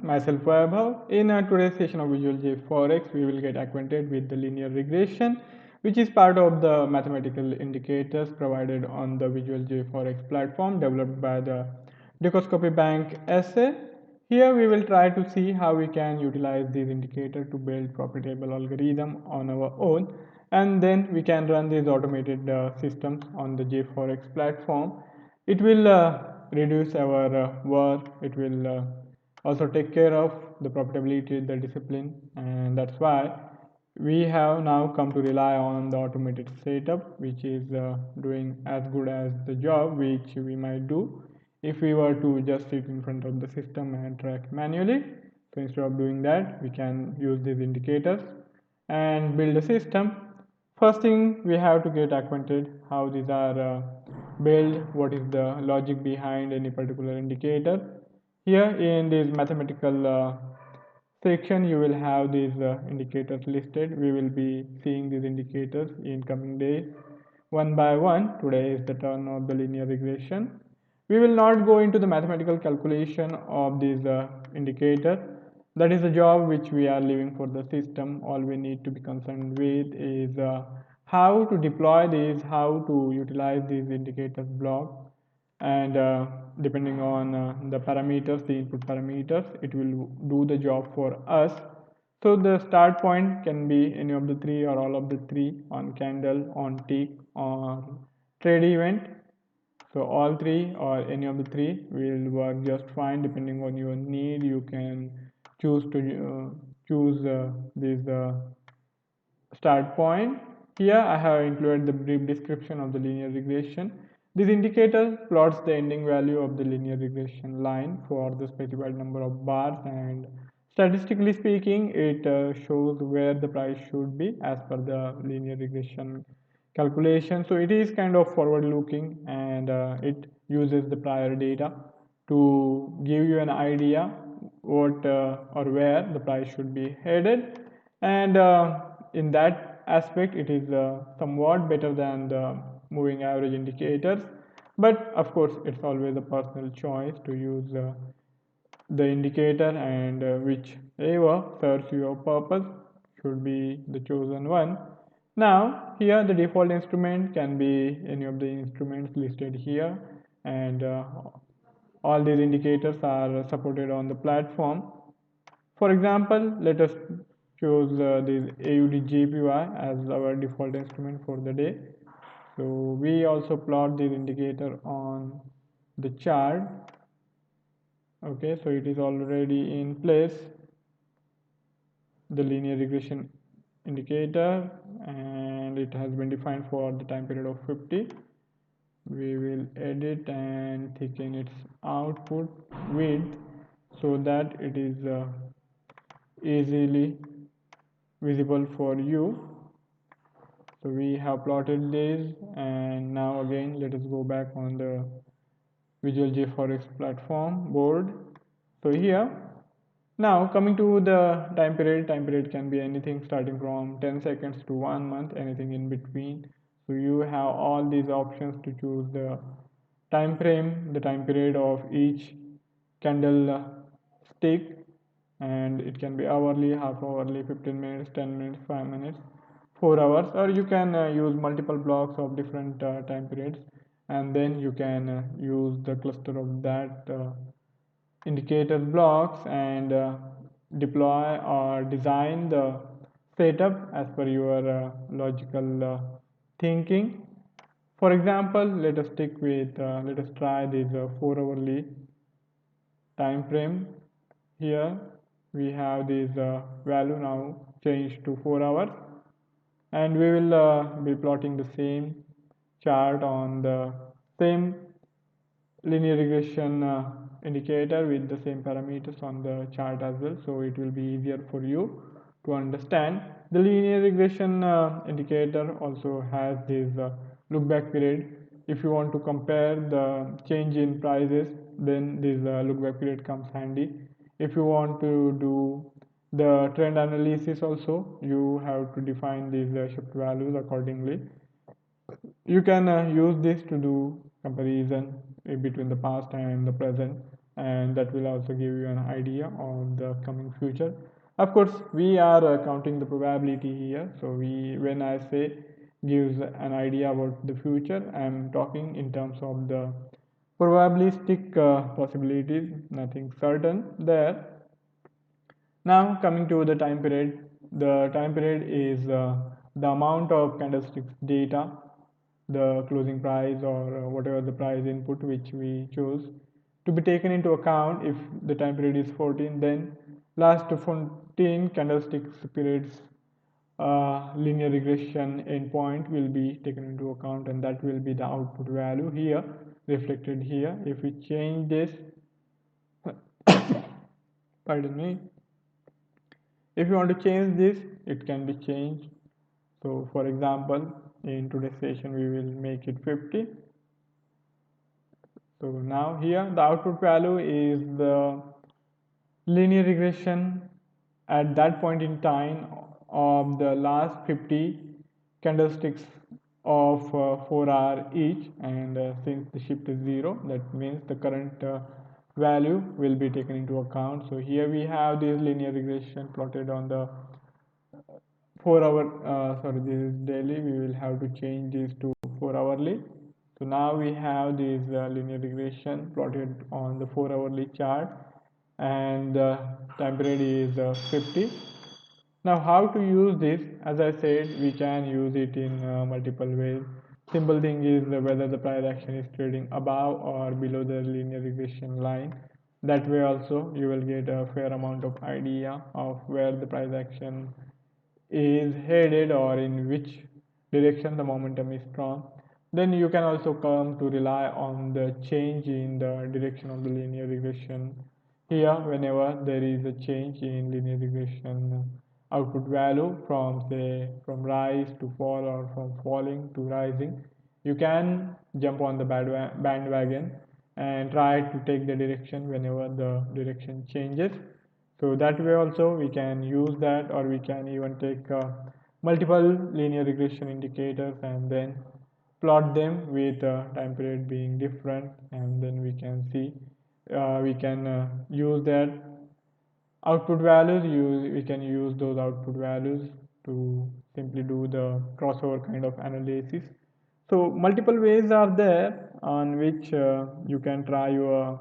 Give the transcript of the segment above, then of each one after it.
myself Vaibhav. In today's session of Visual JForex, we will get acquainted with the linear regression, which is part of the mathematical indicators provided on the Visual JForex platform developed by the Dukascopy Bank SA. Here we will try to see how we can utilize these indicators to build profitable algorithm on our own, and then we can run these automated systems on the JForex platform. It will reduce our work. It will also take care of the profitability, the discipline, and that's why we have now come to rely on the automated setup, which is doing as good as the job which we might do if we were to just sit in front of the system and track manually. So instead of doing that, we can use these indicators and build a system. First thing, we have to get acquainted how these are built, what is the logic behind any particular indicator. Here in this mathematical section, you will have these indicators listed. We will be seeing these indicators in coming days one by one. Today is the turn of the linear regression. We will not go into the mathematical calculation of these indicators. That is the job which we are leaving for the system. All we need to be concerned with is how to deploy these, how to utilize these indicators block, and depending on the parameters, the input parameters, it will do the job for us. So the start point can be any of the three or all of the three: on candle, on tick, or trade event. So all three or any of the three will work just fine depending on your need. You can choose to choose this start point. Here I have included the brief description of the linear regression. This indicator plots the ending value of the linear regression line for the specified number of bars, and statistically speaking, it shows where the price should be as per the linear regression calculation. So it is kind of forward looking, and it uses the prior data to give you an idea what or where the price should be headed, and in that aspect it is somewhat better than the moving average indicators, but of course it's always a personal choice to use the indicator, and whichever serves your purpose should be the chosen one. Now here the default instrument can be any of the instruments listed here, and all these indicators are supported on the platform. For example, let us choose this AUD as our default instrument for the day. So we also plot this indicator on the chart. Okay, so it is already in place, the linear regression indicator, and it has been defined for the time period of 50. We will edit and thicken its output width so that it is easily visible for you. So we have plotted this, and now again let us go back on the Visual JForex platform board. So here, now coming to the time period can be anything starting from 10 seconds to 1 month, anything in between. So you have all these options to choose the time frame, the time period of each candle stick, and it can be hourly, half hourly, 15 minutes, 10 minutes, 5 minutes, 4 hours, or you can use multiple blocks of different time periods, and then you can use the cluster of that indicator blocks and deploy or design the setup as per your logical thinking. For example, let us stick with let us try this 4 hourly time frame. Here we have this value now changed to 4 hours, and we will be plotting the same chart on the same linear regression indicator with the same parameters on the chart as well, so it will be easier for you to understand. The linear regression indicator also has this look back period. If you want to compare the change in prices, then this look back period comes handy. If you want to do the trend analysis also, you have to define these shift values accordingly. You can use this to do comparison between the past and the present. and that will also give you an idea of the coming future. Of course, we are counting the probability here. So when I say gives an idea about the future, I am talking in terms of the probabilistic possibilities, nothing certain there. Now coming to the time period is the amount of candlesticks data, the closing price or whatever the price input which we choose to be taken into account. If the time period is 14, then last 14 candlesticks periods linear regression endpoint will be taken into account, and that will be the output value here reflected here. If we change this, pardon me, if you want to change this, it can be changed. So for example, in today's session we will make it 50. So now here the output value is the linear regression at that point in time of the last 50 candlesticks of 4 hour each, and since the shift is 0, that means the current value will be taken into account. So here we have this linear regression plotted on the 4 hour, sorry, this is daily, we will have to change this to 4 hourly. So now we have this linear regression plotted on the 4 hourly chart, and the time period is 50. Now how to use this? As I said, we can use it in multiple ways. Simple thing is whether the price action is trading above or below the linear regression line. That way also you will get a fair amount of idea of where the price action is headed or in which direction the momentum is strong. Then you can also come to rely on the change in the direction of the linear regression. Here, whenever there is a change in linear regression output value from say from rise to fall or from falling to rising, you can jump on the bandwagon and try to take the direction whenever the direction changes. So that way also we can use that, or we can even take multiple linear regression indicators and then plot them with time period being different, and then we can see we can use that output values. We can use those output values to simply do the crossover kind of analysis. So multiple ways are there on which you can try your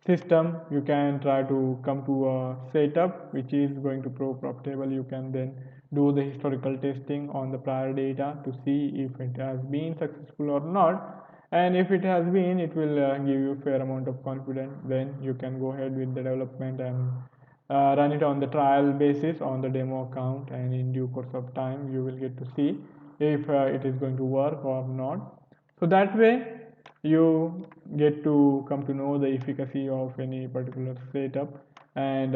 system. You can try to come to a setup which is going to prove profitable. You can then do the historical testing on the prior data to see if it has been successful or not, and if it has been, it will give you a fair amount of confidence. Then you can go ahead with the development and run it on the trial basis on the demo account, and in due course of time you will get to see if it is going to work or not. So that way you get to come to know the efficacy of any particular setup, and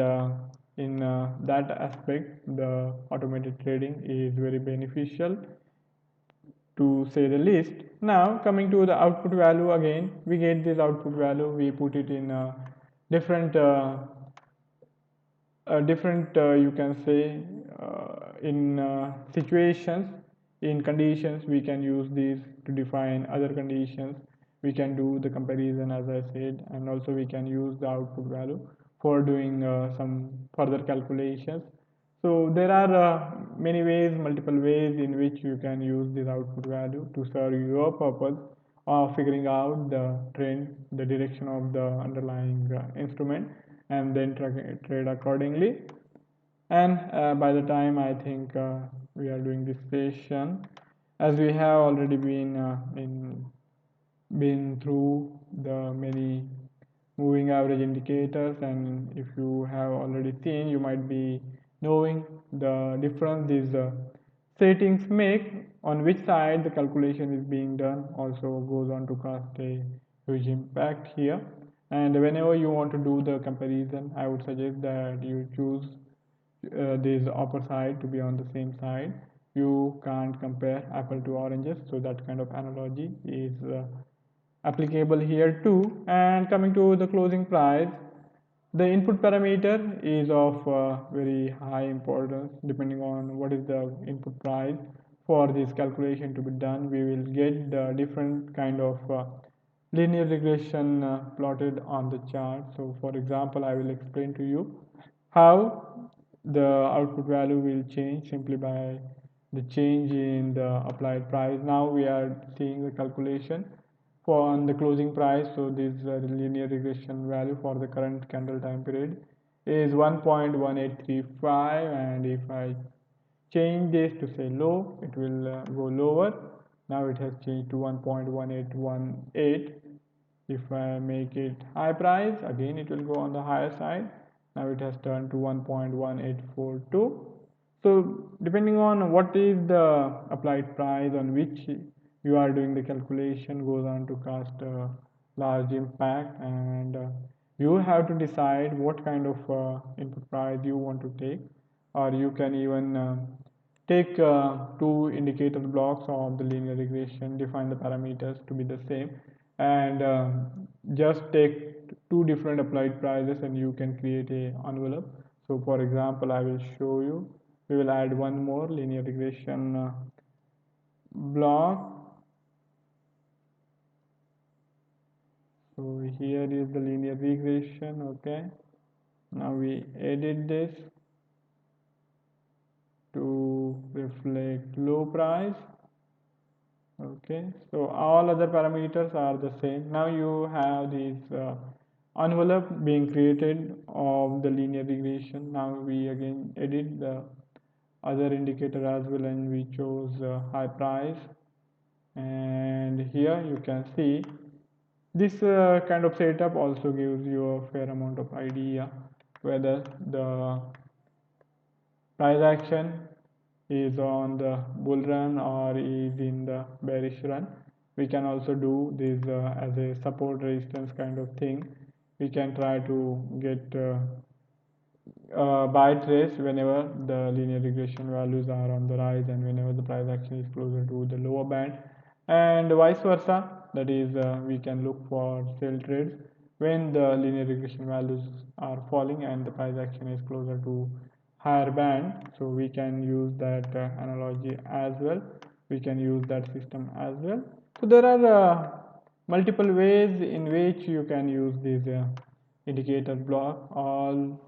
in that aspect the automated trading is very beneficial, to say the least. Now coming to the output value, again we get this output value, we put it in different you can say in situations, in conditions we can use these to define other conditions. We can do the comparison as I said, and also we can use the output value for doing some further calculations. So there are many ways, multiple ways in which you can use this output value to serve your purpose of figuring out the trend, the direction of the underlying instrument, and then trade accordingly. And by the time I think we are doing this session, as we have already been through the many moving average indicators, and if you have already seen, you might be knowing the difference these settings make, on which side the calculation is being done also goes on to cast a huge impact here. And whenever you want to do the comparison, I would suggest that you choose this upper side to be on the same side. You can't compare apple to oranges, so that kind of analogy is applicable here too. And coming to the closing price, the input parameter is of very high importance. Depending on what is the input price for this calculation to be done, we will get the different kind of linear regression plotted on the chart. So for example, I will explain to you how the output value will change simply by the change in the applied price. Now we are seeing the calculation for on the closing price. So this linear regression value for the current candle time period is 1.1835, and if I change this to say low, it will go lower. Now it has changed to 1.1818. If I make it high price, again it will go on the higher side. Now it has turned to 1.1842. So depending on what is the applied price on which you are doing the calculation goes on to cast a large impact, and you have to decide what kind of input price you want to take, or you can even take two indicator blocks of the linear regression, define the parameters to be the same, and just take two different applied prices and you can create a envelope. So for example, I will show you. We will add one more linear regression block. So here is the linear regression. Okay, now we edit this to reflect low price. Okay, so all other parameters are the same. Now you have this envelope being created of the linear regression. Now we again edit the other indicator as well, and we chose high price. And here you can see this kind of setup also gives you a fair amount of idea whether the price action is on the bull run or is in the bearish run. We can also do this as a support resistance kind of thing. We can try to get buy trades whenever the linear regression values are on the rise and whenever the price action is closer to the lower band, and vice versa. That is, we can look for sell trades when the linear regression values are falling and the price action is closer to higher band. So we can use that analogy as well. We can use that system as well. So there are multiple ways in which you can use this indicator block. All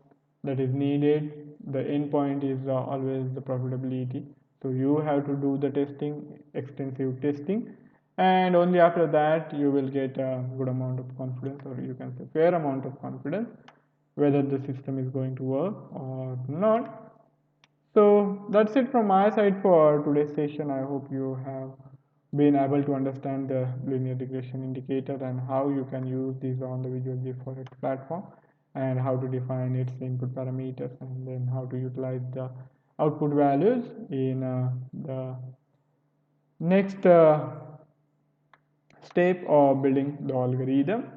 that is needed, the endpoint is always the profitability. So you have to do the testing, extensive testing, and only after that you will get a good amount of confidence, or you can say fair amount of confidence, whether the system is going to work or not. So that's it from my side for today's session. I hope you have been able to understand the linear regression indicator and how you can use these on the Visual JForex platform, and how to define its input parameters, and then how to utilize the output values in the next step of building the algorithm.